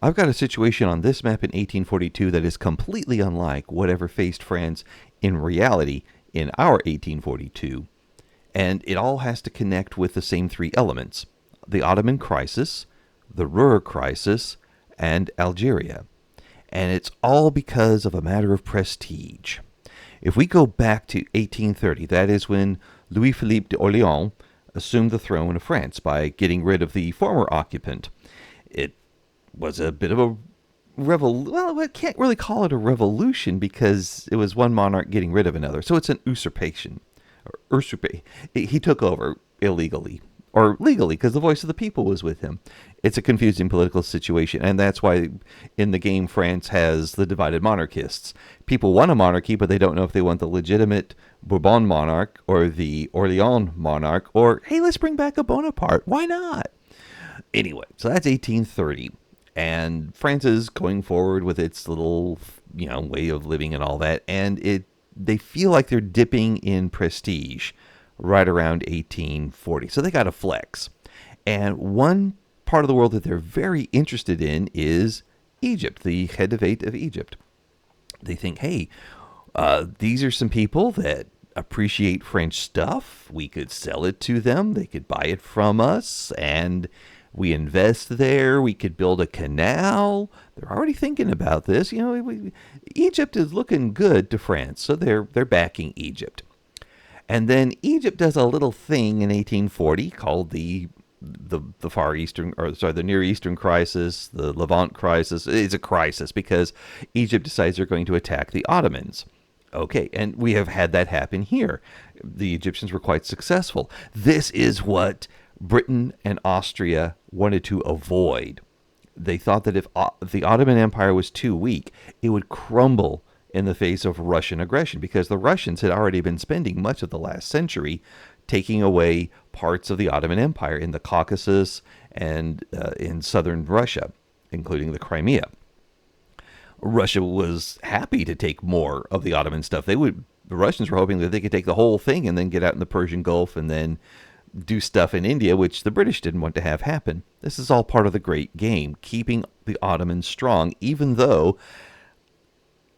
I've got a situation on this map in 1842 that is completely unlike whatever faced France in reality in our 1842. And it all has to connect with the same three elements: the Ottoman crisis, the Ruhr crisis, and Algeria. And it's all because of a matter of prestige. If we go back to 1830, that is when Louis Philippe d'Orléans assumed the throne of France by getting rid of the former occupant. It was a bit of a well, I can't really call it a revolution because it was one monarch getting rid of another. So it's an usurpation. He took over illegally or legally because the voice of the people was with him. It's a confusing political situation, and that's why in the game France has the divided monarchists. People want a monarchy, but they don't know if they want the legitimate Bourbon monarch or the Orléans monarch, or hey, let's bring back a Bonaparte. Why not? Anyway, so that's 1830. And France is going forward with its little, way of living and all that. And they feel like they're dipping in prestige right around 1840. So they got to flex. And one part of the world that they're very interested in is Egypt, the Khedivate of Egypt. They think, hey, these are some people that appreciate French stuff. We could sell it to them. They could buy it from us. And we invest there. We could build a canal. They're already thinking about this. Egypt is looking good to France, so they're backing Egypt. And then Egypt does a little thing in 1840 called the Far Eastern, the Near Eastern Crisis, the Levant Crisis. It's a crisis because Egypt decides they're going to attack the Ottomans. Okay, and we have had that happen here. The Egyptians were quite successful. This is what Britain and Austria wanted to avoid. They thought that if the Ottoman Empire was too weak, it would crumble in the face of Russian aggression, because the Russians had already been spending much of the last century taking away parts of the Ottoman Empire in the Caucasus and in southern Russia, including the Crimea. Russia was happy to take more of the Ottoman stuff. The Russians were hoping that they could take the whole thing and then get out in the Persian Gulf and then do stuff in India, which the British didn't want to have happen. This is all part of the great game, keeping the Ottomans strong, even though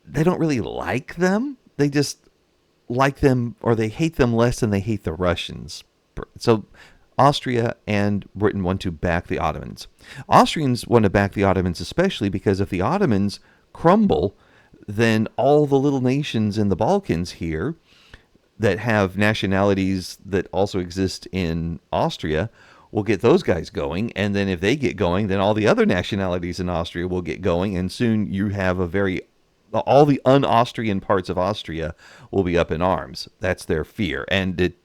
they don't really like them. They just like them, or they hate them less than they hate the Russians. So Austria and Britain want to back the Ottomans. Austrians want to back the Ottomans especially because if the Ottomans crumble, then all the little nations in the Balkans here that have nationalities that also exist in Austria will get those guys going. And then if they get going, then all the other nationalities in Austria will get going. And soon you have all the un-Austrian parts of Austria will be up in arms. That's their fear. And it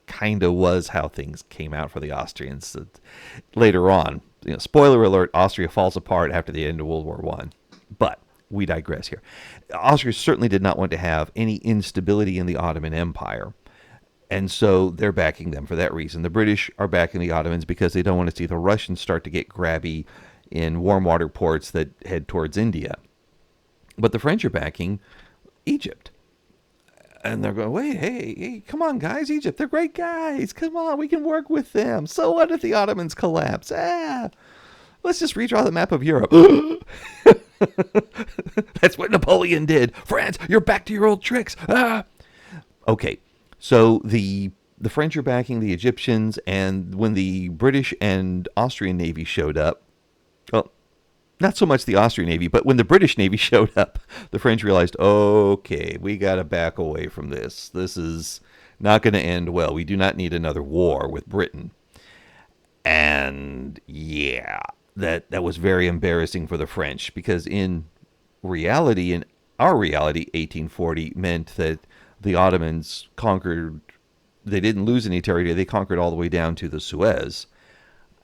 kind of was how things came out for the Austrians. Later on, spoiler alert, Austria falls apart after the end of World War I. But we digress here. Austria certainly did not want to have any instability in the Ottoman Empire. And so they're backing them for that reason. The British are backing the Ottomans because they don't want to see the Russians start to get grabby in warm water ports that head towards India. But the French are backing Egypt. And they're going, wait, hey, come on, guys, Egypt, they're great guys. Come on, we can work with them. So what if the Ottomans collapse? Let's just redraw the map of Europe. That's what Napoleon did. France, you're back to your old tricks. Okay, so the French are backing the Egyptians, and when the British and Austrian Navy showed up, well, not so much the Austrian Navy, but when the British Navy showed up, the French realized, okay, we got to back away from this. This is not going to end well. We do not need another war with Britain. And yeah, that was very embarrassing for the French, because in our reality, 1840 meant that the Ottomans conquered, they didn't lose any territory, they conquered all the way down to the Suez.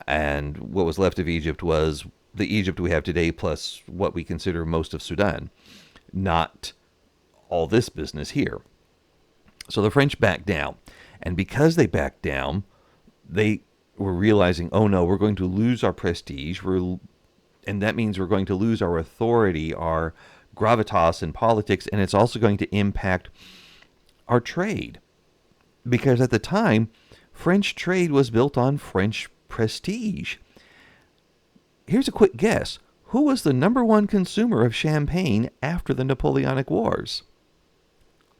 And what was left of Egypt was the Egypt we have today plus what we consider most of Sudan, not all this business here. So the French backed down. And because they backed down, they were realizing, oh no, we're going to lose our prestige, and that means we're going to lose our authority, our gravitas in politics, and it's also going to impact our trade. Because at the time, French trade was built on French prestige. Here's a quick guess. Who was the number one consumer of champagne after the Napoleonic Wars?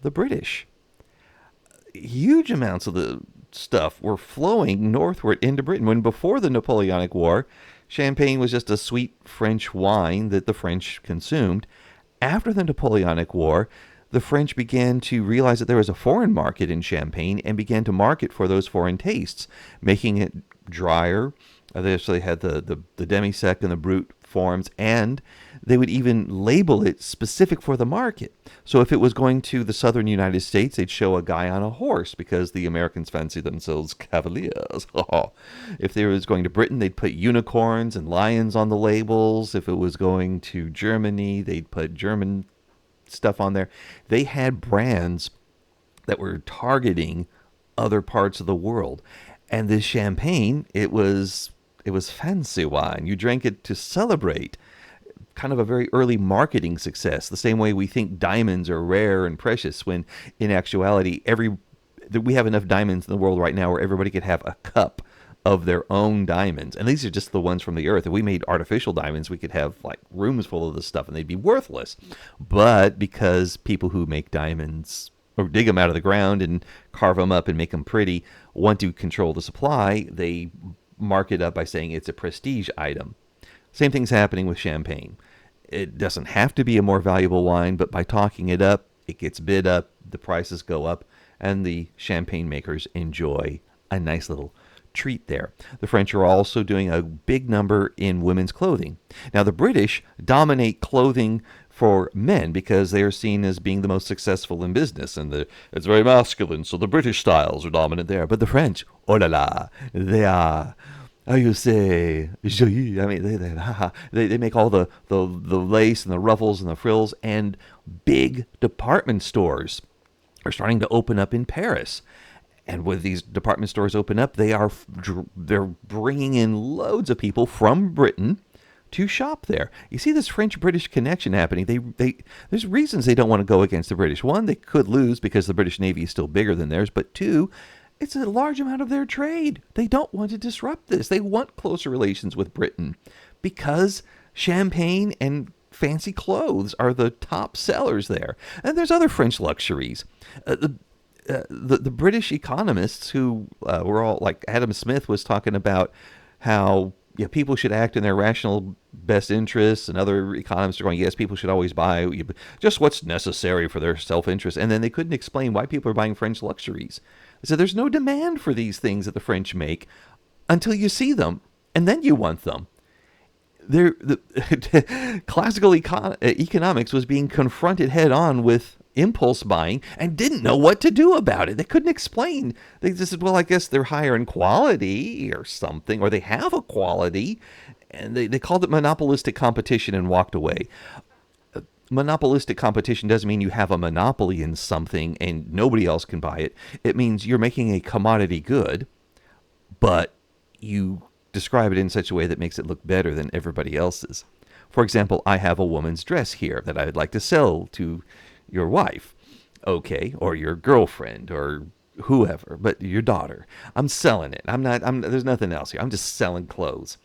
The British. Huge amounts of the stuff were flowing northward into Britain, when before the Napoleonic War, champagne was just a sweet French wine that the French consumed. After the Napoleonic War, the French began to realize that there was a foreign market in champagne and began to market for those foreign tastes, making it drier. They actually had the demi-sec and the brut forms, and they would even label it specific for the market. So if it was going to the southern United States, they'd show a guy on a horse because the Americans fancy themselves cavaliers. If they was going to Britain, they'd put unicorns and lions on the labels. If it was going to Germany, they'd put German stuff on there. They had brands that were targeting other parts of the world. And this champagne, it was fancy wine. You drank it to celebrate. Kind of a very early marketing success. The same way we think diamonds are rare and precious, when in actuality, we have enough diamonds in the world right now where everybody could have a cup of their own diamonds. And these are just the ones from the earth. If we made artificial diamonds, we could have like rooms full of this stuff and they'd be worthless. But because people who make diamonds or dig them out of the ground and carve them up and make them pretty want to control the supply, they mark it up by saying it's a prestige item. Same thing's happening with champagne. It doesn't have to be a more valuable wine, but by talking it up, it gets bid up, the prices go up, and the champagne makers enjoy a nice little treat there. The French are also doing a big number in women's clothing. Now, the British dominate clothing for men because they are seen as being the most successful in business, and it's very masculine, so the British styles are dominant there. But the French, oh la la, they are, how you say, joyeux. I mean, they make all the lace and the ruffles and the frills, and big department stores are starting to open up in Paris. And when these department stores open up, they're bringing in loads of people from Britain to shop there. You see this French-British connection happening. There's reasons they don't want to go against the British. One, they could lose because the British Navy is still bigger than theirs. But two, it's a large amount of their trade. They don't want to disrupt this. They want closer relations with Britain because champagne and fancy clothes are the top sellers there. And there's other French luxuries. The British economists who were all like Adam Smith was talking about how people should act in their rational best interests, and other economists are going, yes, people should always buy just what's necessary for their self-interest. And then they couldn't explain why people are buying French luxuries. They said there's no demand for these things that the French make until you see them, and then you want them. Classical economics was being confronted head on with impulse buying and didn't know what to do about it. They couldn't explain. They just said, well, I guess they're higher in quality or something, or they have a quality, and they called it monopolistic competition and walked away. Monopolistic competition doesn't mean you have a monopoly in something and nobody else can buy it. It means you're making a commodity good, but you describe it in such a way that makes it look better than everybody else's. For example, I have a woman's dress here that I would like to sell to your wife, okay, or your girlfriend, or whoever, but your daughter. I'm selling it. There's nothing else here. I'm just selling clothes.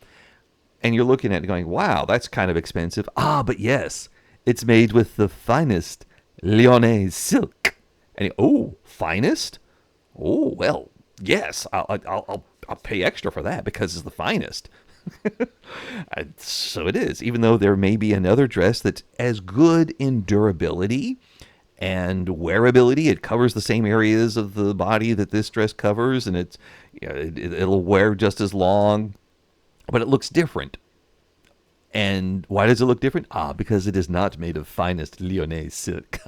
And you're looking at it going, wow, that's kind of expensive. But yes, it's made with the finest Lyonnais silk. And finest? Oh, well, yes, I'll pay extra for that because it's the finest. So it is, even though there may be another dress that's as good in durability and wearability. It covers the same areas of the body that this dress covers, and it'll wear just as long, but it looks different. And why does it look different? Because it is not made of finest Lyonnais silk.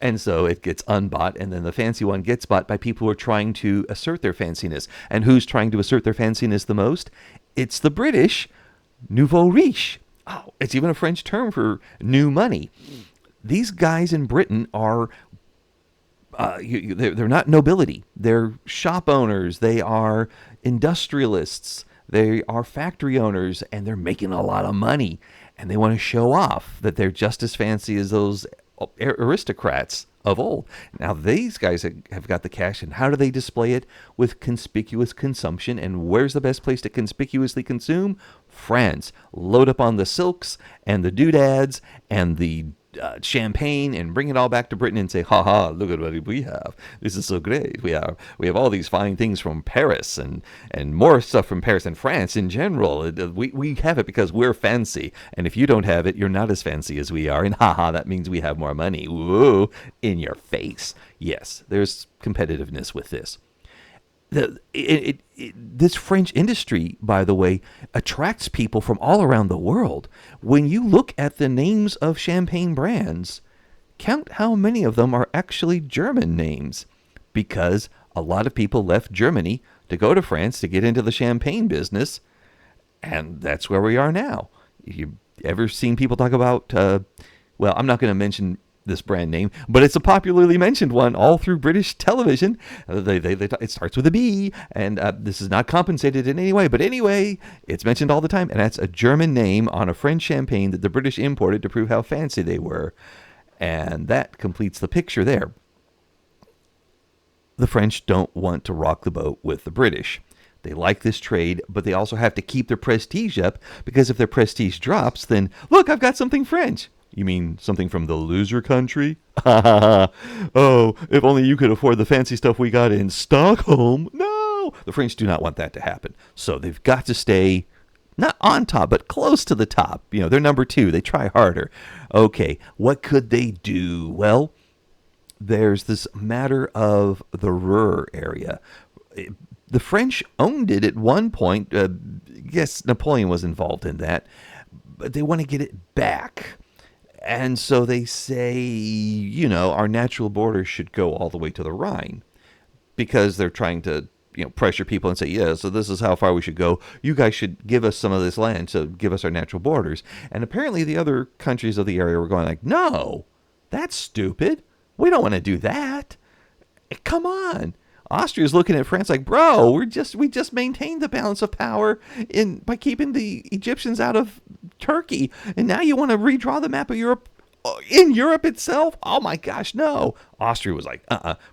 And so it gets unbought, and then the fancy one gets bought by people who are trying to assert their fanciness. And who's trying to assert their fanciness the most? It's the British, nouveau riche. It's even a French term for new money. These guys in Britain are, they're not nobility. They're shop owners. They are industrialists. They are factory owners, and they're making a lot of money. And they want to show off that they're just as fancy as those aristocrats of old. Now, these guys have got the cash, and how do they display it? With conspicuous consumption. And where's the best place to conspicuously consume? France. Load up on the silks and the doodads and the champagne and bring it all back to Britain and say, ha ha, look at what we have. This is so great. We have all these fine things from Paris and more stuff from Paris and France in general. We have it because we're fancy. And if you don't have it, you're not as fancy as we are. And ha ha, that means we have more money. Whoa, in your face. Yes, there's competitiveness with this. This French industry, by the way, attracts people from all around the world. When you look at the names of champagne brands, count how many of them are actually German names, because a lot of people left Germany to go to France to get into the champagne business, and that's where we are now. You ever seen people talk about, well, I'm not going to mention this brand name, but it's a popularly mentioned one all through British television. It starts with a B, and this is not compensated in any way, but anyway, it's mentioned all the time, and that's a German name on a French champagne that the British imported to prove how fancy they were. And that completes the picture there. The French don't want to rock the boat with the British. They like this trade, but they also have to keep their prestige up, because if their prestige drops, then, look, I've got something French. You mean something from the loser country? Oh, if only you could afford the fancy stuff we got in Stockholm. No! The French do not want that to happen. So they've got to stay not on top, but close to the top. You know, they're number 2. They try harder. Okay, what could they do? Well, there's this matter of the Ruhr area. The French owned it at one point. Yes, Napoleon was involved in that. But they want to get it back. And so they say, you know, our natural border should go all the way to the Rhine, because they're trying to, you know, pressure people and say, yeah, so this is how far we should go. You guys should give us some of this land to give us our natural borders. And apparently the other countries of the area were going like, no, that's stupid. We don't want to do that. Come on. Austria's looking at France like, bro, we just maintained the balance of power by keeping the Egyptians out of Turkey, and now you want to redraw the map of Europe in Europe itself? Oh my gosh, no. Austria was like,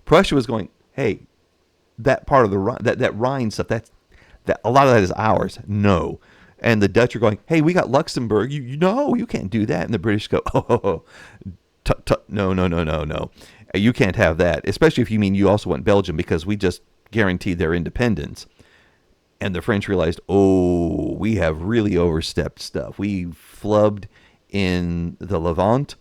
Prussia was going, hey, that part of the that Rhine stuff, that a lot of that is ours. No. And the Dutch are going, hey, we got Luxembourg. You know, you can't do that. And the British go, no. You can't have that, especially if you mean you also want Belgium, because we just guaranteed their independence. And the French realized, oh, we have really overstepped stuff. We flubbed in the Levant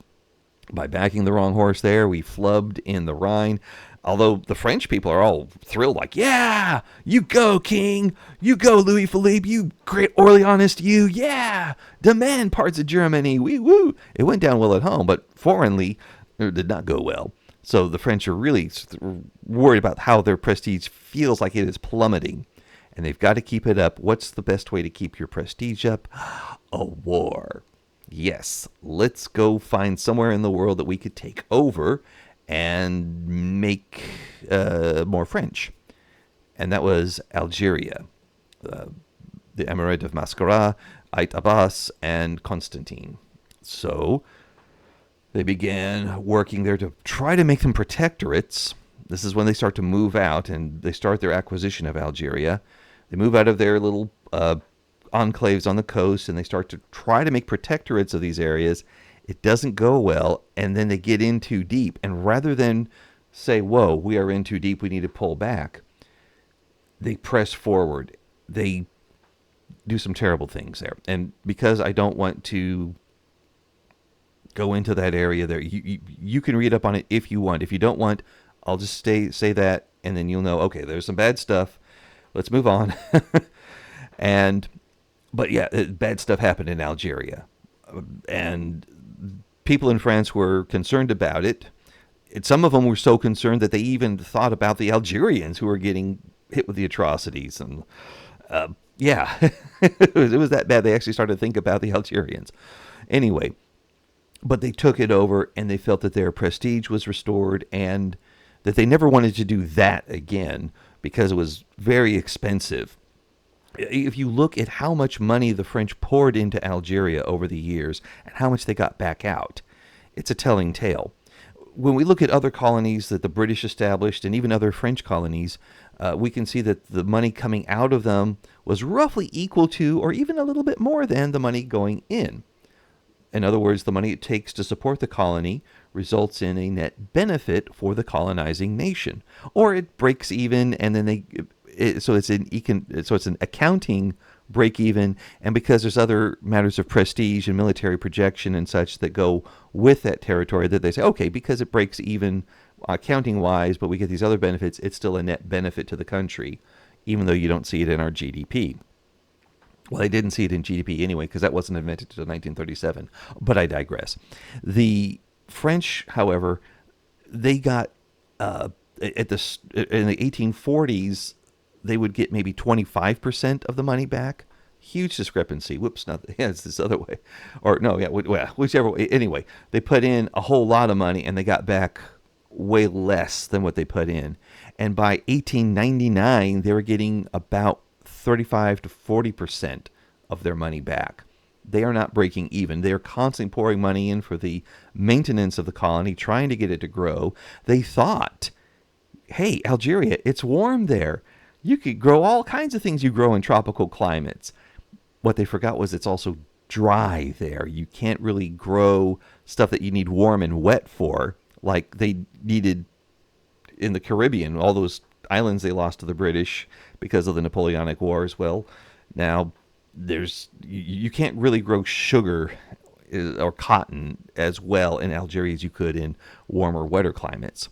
by backing the wrong horse there. We flubbed in the Rhine. Although the French people are all thrilled, like, yeah, you go, King. You go, Louis Philippe. You great Orleanist, you. Yeah, demand parts of Germany. Woo. It went down well at home, but foreignly, it did not go well. So the French are really worried about how their prestige feels like it is plummeting. And they've got to keep it up. What's the best way to keep your prestige up? A war. Yes, let's go find somewhere in the world that we could take over and make more French. And that was Algeria. The Emirate of Mascara, Ait Abbas, and Constantine. So they began working there to try to make them protectorates. This is when they start to move out, and they start their acquisition of Algeria. They move out of their little enclaves on the coast, and they start to try to make protectorates of these areas. It doesn't go well, and then they get in too deep. And rather than say, whoa, we are in too deep, we need to pull back, they press forward. They do some terrible things there. And because I don't want to go into that area there, you can read up on it if you want. If you don't want, I'll just say that, and then you'll know, okay, there's some bad stuff. Let's move on. But yeah, bad stuff happened in Algeria. And people in France were concerned about it. Some of them were so concerned that they even thought about the Algerians who were getting hit with the atrocities. And yeah, it was that bad. They actually started to think about the Algerians. Anyway, but they took it over, and they felt that their prestige was restored, and that they never wanted to do that again because it was very expensive. If you look at how much money the French poured into Algeria over the years and how much they got back out, it's a telling tale. when we look at other colonies that the British established and even other French colonies, we can see that the money coming out of them was roughly equal to or even a little bit more than the money going in. In other words, the money it takes to support the colony results in a net benefit for the colonizing nation, or it breaks even, and then so it's an accounting break even, and because there's other matters of prestige and military projection and such that go with that territory, that they say, okay, because it breaks even accounting wise, but we get these other benefits, it's still a net benefit to the country, even though you don't see it in our GDP. Well, they didn't see it in GDP anyway, because that wasn't invented until 1937. But I digress. The French, however, they got in the 1840s, they would get maybe 25% of the money back. Huge discrepancy. Whoops, not yeah, it's this other way, or no, yeah, well, whichever way. Anyway, they put in a whole lot of money and they got back way less than what they put in. And by 1899, they were getting about 35 to 40% of their money back. They are not breaking even. They are constantly pouring money in for the maintenance of the colony, trying to get it to grow. They thought, hey, Algeria, it's warm there. You could grow all kinds of things you grow in tropical climates. What they forgot was it's also dry there. You can't really grow stuff that you need warm and wet for, like they needed in the Caribbean, all those islands they lost to the British because of the Napoleonic Wars. Well, now you can't really grow sugar or cotton as well in Algeria as you could in warmer, wetter climates.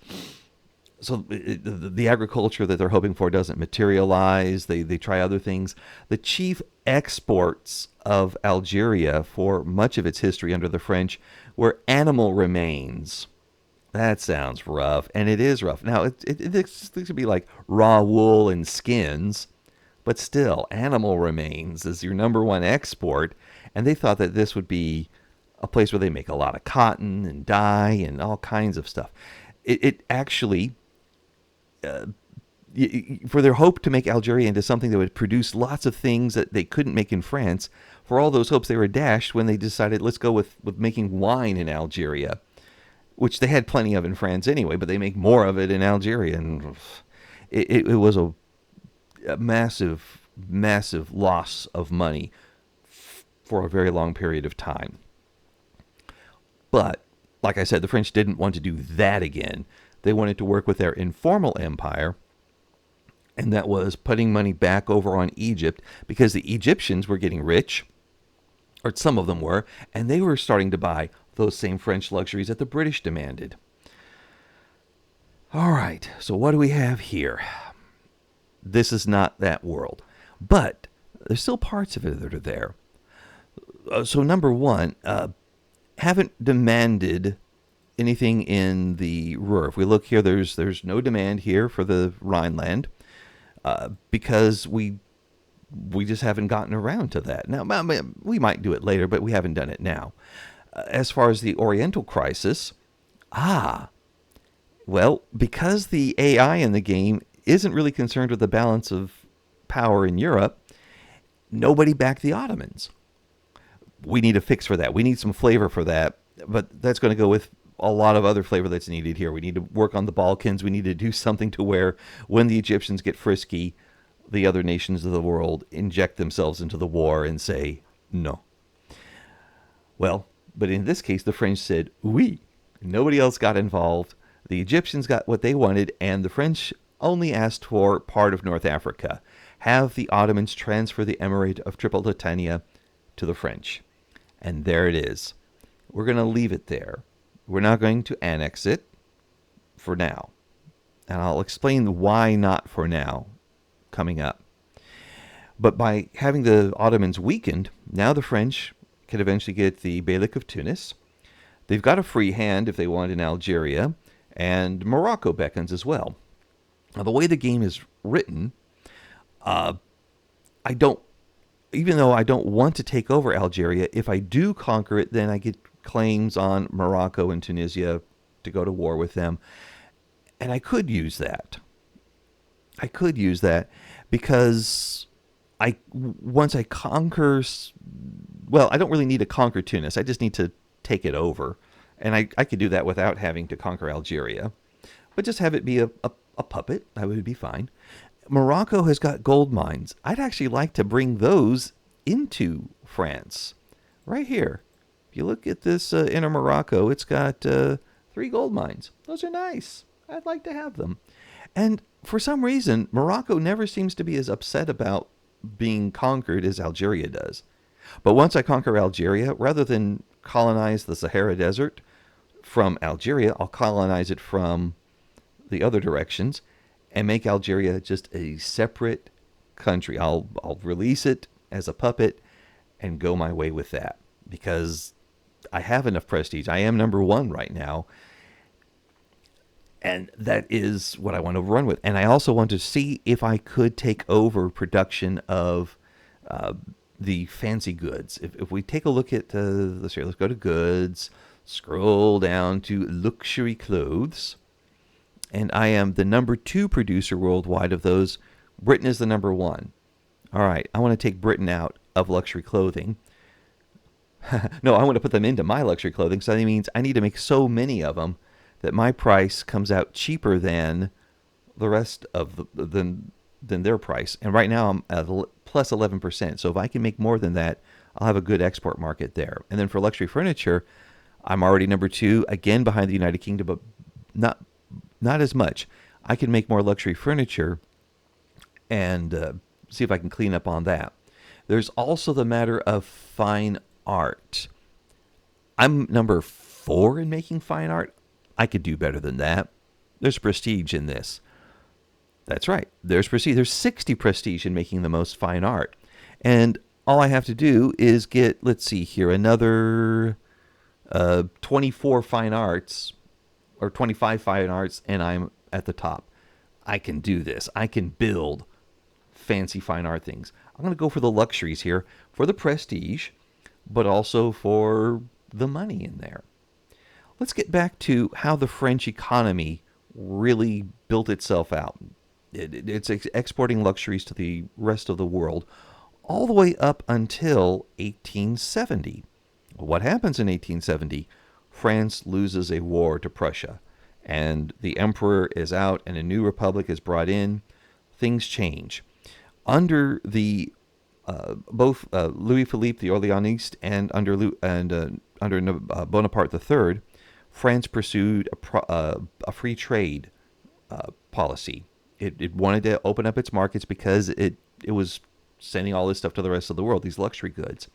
So the agriculture that they're hoping for doesn't materialize. They try other things. The chief exports of Algeria for much of its history under the French were animal remains. That sounds rough, and it is rough. Now, it could be like raw wool and skins, but still, animal remains is your number one export, and they thought that this would be a place where they make a lot of cotton and dye and all kinds of stuff. It actually... for their hope to make Algeria into something that would produce lots of things that they couldn't make in France, for all those hopes they were dashed when they decided, let's go with making wine in Algeria, which they had plenty of in France anyway, but they make more of it in Algeria. And it was a massive, massive loss of money for a very long period of time. But, like I said, the French didn't want to do that again. They wanted to work with their informal empire, and that was putting money back over on Egypt, because the Egyptians were getting rich, or some of them were, and they were starting to buy those same French luxuries that the British demanded. All right, so what do we have here? This is not that world, but there's still parts of it that are there. So number one, haven't demanded anything in the Ruhr. If we look here, there's no demand here for the Rhineland because we just haven't gotten around to that. Now, we might do it later, but we haven't done it now. As far as the Oriental Crisis, well, because the AI in the game isn't really concerned with the balance of power in Europe, nobody backed the Ottomans. We need a fix for that. We need some flavor for that, but that's going to go with a lot of other flavor that's needed here. We need to work on the Balkans. We need to do something to where when the Egyptians get frisky, the other nations of the world inject themselves into the war and say, no. Well, but in this case, the French said, oui. Nobody else got involved. The Egyptians got what they wanted, and the French only asked for part of North Africa. Have the Ottomans transfer the Emirate of Tripolitania to the French. And there it is. We're going to leave it there. We're not going to annex it for now. And I'll explain why not for now coming up. But by having the Ottomans weakened, now the French can eventually get the Beylik of Tunis. They've got a free hand if they want in Algeria, and Morocco beckons as well. Now, the way the game is written, even though I don't want to take over Algeria, if I do conquer it, then I get claims on Morocco and Tunisia to go to war with them. And I could use that. Because once I conquer, well, I don't really need to conquer Tunis. I just need to take it over. And I could do that without having to conquer Algeria, but just have it be a puppet. That would be fine. Morocco has got gold mines. I'd actually like to bring those into France. Right here. If you look at this inner Morocco, it's got 3 gold mines. Those are nice. I'd like to have them. And for some reason, Morocco never seems to be as upset about being conquered as Algeria does. But once I conquer Algeria, rather than colonize the Sahara Desert from Algeria, I'll colonize it from the other directions and make Algeria just a separate country. I'll release it as a puppet and go my way with that because I have enough prestige. I am number one right now. And that is what I want to run with. And I also want to see if I could take over production of the fancy goods. If we take a look at, let's go to goods, scroll down to luxury clothes. And I am the number 2 producer worldwide of those. Britain is the number 1. All right, I want to take Britain out of luxury clothing. No, I want to put them into my luxury clothing. So that means I need to make so many of them that my price comes out cheaper than the rest of than their price. And right now I'm at plus 11%. So if I can make more than that, I'll have a good export market there. And then for luxury furniture, I'm already number 2, again behind the United Kingdom, but not as much. I can make more luxury furniture and see if I can clean up on that. There's also the matter of fine art. I'm number 4 in making fine art. I could do better than that. There's prestige in this. That's right. There's prestige. There's 60 prestige in making the most fine art. And all I have to do is get, let's see here, another 24 fine arts or 25 fine arts, and I'm at the top. I can do this. I can build fancy fine art things. I'm going to go for the luxuries here, for the prestige, but also for the money in there. Let's get back to how the French economy really built itself out. It's exporting luxuries to the rest of the world all the way up until 1870. What happens in 1870? France loses a war to Prussia, and the emperor is out and a new republic is brought in. Things change. Under the both Louis Philippe the Orleanist and under Bonaparte III, France pursued a free trade policy. It wanted to open up its markets because it was sending all this stuff to the rest of the world, these luxury goods.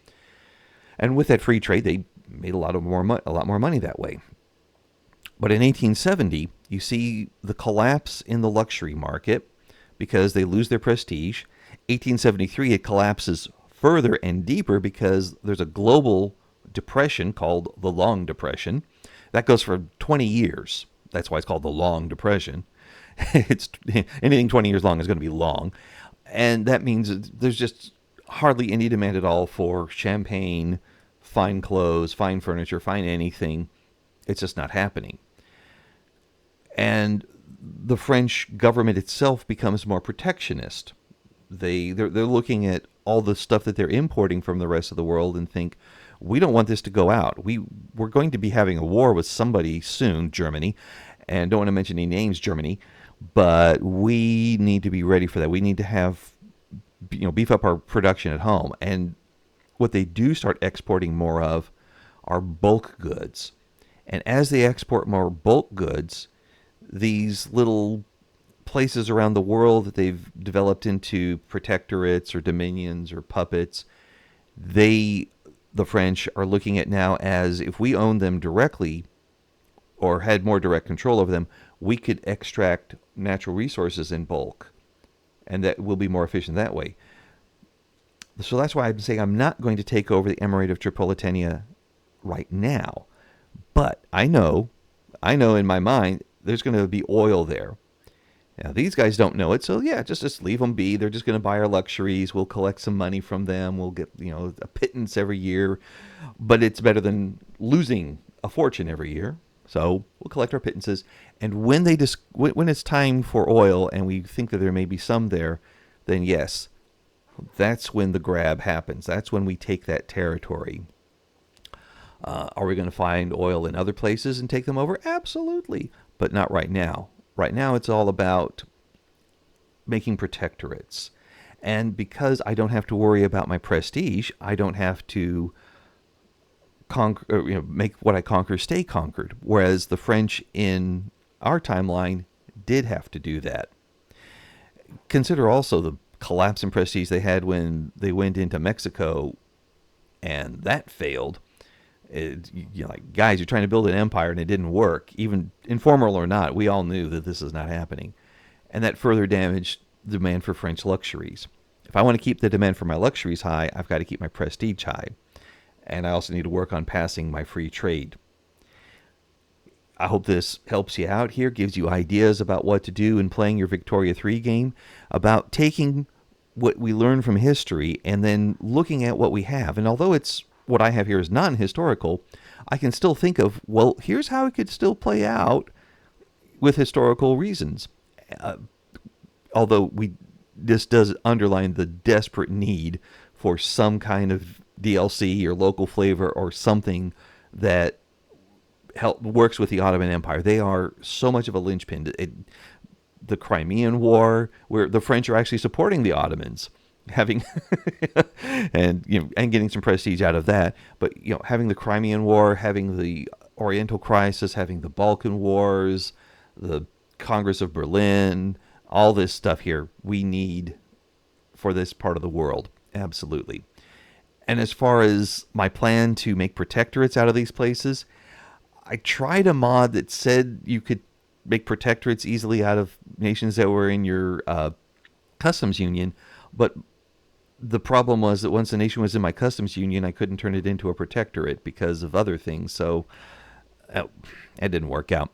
And with that free trade, they made a lot more money that way. But in 1870, you see the collapse in the luxury market because they lose their prestige. 1873, it collapses further and deeper because there's a global depression called the Long Depression. That goes for 20 years. That's why it's called the Long Depression. It's anything 20 years long is going to be long. And that means there's just hardly any demand at all for champagne, fine clothes, fine furniture, fine anything. It's just not happening. And the French government itself becomes more protectionist. They're looking at all the stuff that they're importing from the rest of the world and think, we don't want this to go out. We're going to be having a war with somebody soon, Germany, and don't want to mention any names, Germany, but we need to be ready for that. We need to have, beef up our production at home. And what they do start exporting more of are bulk goods. And as they export more bulk goods, these little places around the world that they've developed into protectorates or dominions or puppets, the French are looking at now as if we owned them directly or had more direct control over them, we could extract natural resources in bulk, and that will be more efficient that way. So that's why I'm saying I'm not going to take over the Emirate of Tripolitania right now. But I know in my mind there's going to be oil there. Now, these guys don't know it, so yeah, just leave them be. They're just going to buy our luxuries. We'll collect some money from them. We'll get, a pittance every year. But it's better than losing a fortune every year. So we'll collect our pittances. And when when it's time for oil and we think that there may be some there, then yes, that's when the grab happens. That's when we take that territory. Are we going to find oil in other places and take them over? Absolutely, but not right now. Right now, it's all about making protectorates. And because I don't have to worry about my prestige, I don't have to conquer, make what I conquer stay conquered. Whereas the French in our timeline did have to do that. Consider also the collapse in prestige they had when they went into Mexico, and that failed. Like, guys, you're trying to build an empire and it didn't work. Even informal or not, we all knew that this is not happening. And that further damaged the demand for French luxuries. If I want to keep the demand for my luxuries high, I've got to keep my prestige high. And I also need to work on passing my free trade. I hope this helps you out here, gives you ideas about what to do in playing your Victoria 3 game, about taking what we learn from history and then looking at what we have. And although it's what I have here is non-historical, I can still think of, well, here's how it could still play out with historical reasons. Although this does underline the desperate need for some kind of DLC or local flavor or something that works with the Ottoman Empire. They are so much of a linchpin. The Crimean War, where the French are actually supporting the Ottomans, having and getting some prestige out of that. But having the Crimean War, having the Oriental Crisis, having the Balkan Wars, the Congress of Berlin, all this stuff here we need for this part of the world. Absolutely. And as far as my plan to make protectorates out of these places, I tried a mod that said you could make protectorates easily out of nations that were in your customs union, but the problem was that once a nation was in my customs union, I couldn't turn it into a protectorate because of other things, so it didn't work out.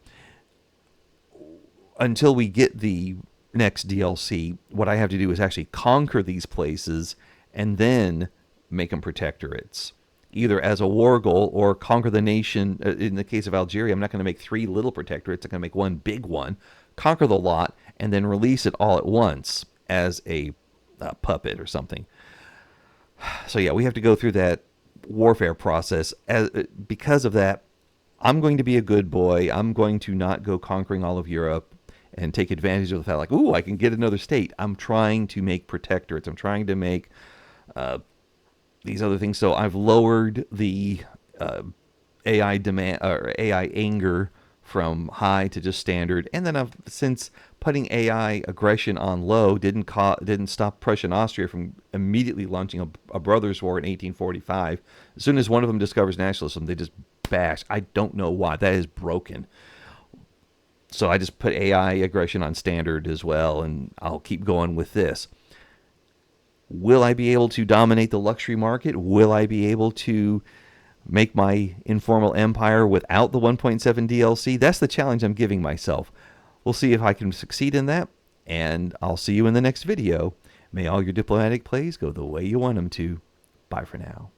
Until we get the next DLC, what I have to do is actually conquer these places and then make them protectorates, either as a war goal or conquer the nation. In the case of Algeria, I'm not going to make 3 little protectorates. I'm going to make one big one, conquer the lot, and then release it all at once as a puppet or something. So yeah, we have to go through that warfare process. Because of that, I'm going to be a good boy. I'm going to not go conquering all of Europe and take advantage of the fact, like, ooh, I can get another state. I'm trying to make protectorates. I'm trying to make these other things. So I've lowered the AI demand or AI anger from high to just standard, and then since putting AI aggression on low didn't stop Prussia and Austria from immediately launching a brothers' war in 1845. As soon as one of them discovers nationalism, they just bash. I don't know why. That is broken. So I just put AI aggression on standard as well, and I'll keep going with this. Will I be able to dominate the luxury market? Will I be able to make my informal empire without the 1.7 DLC? That's the challenge I'm giving myself. We'll see if I can succeed in that, and I'll see you in the next video. May all your diplomatic plays go the way you want them to. Bye for now.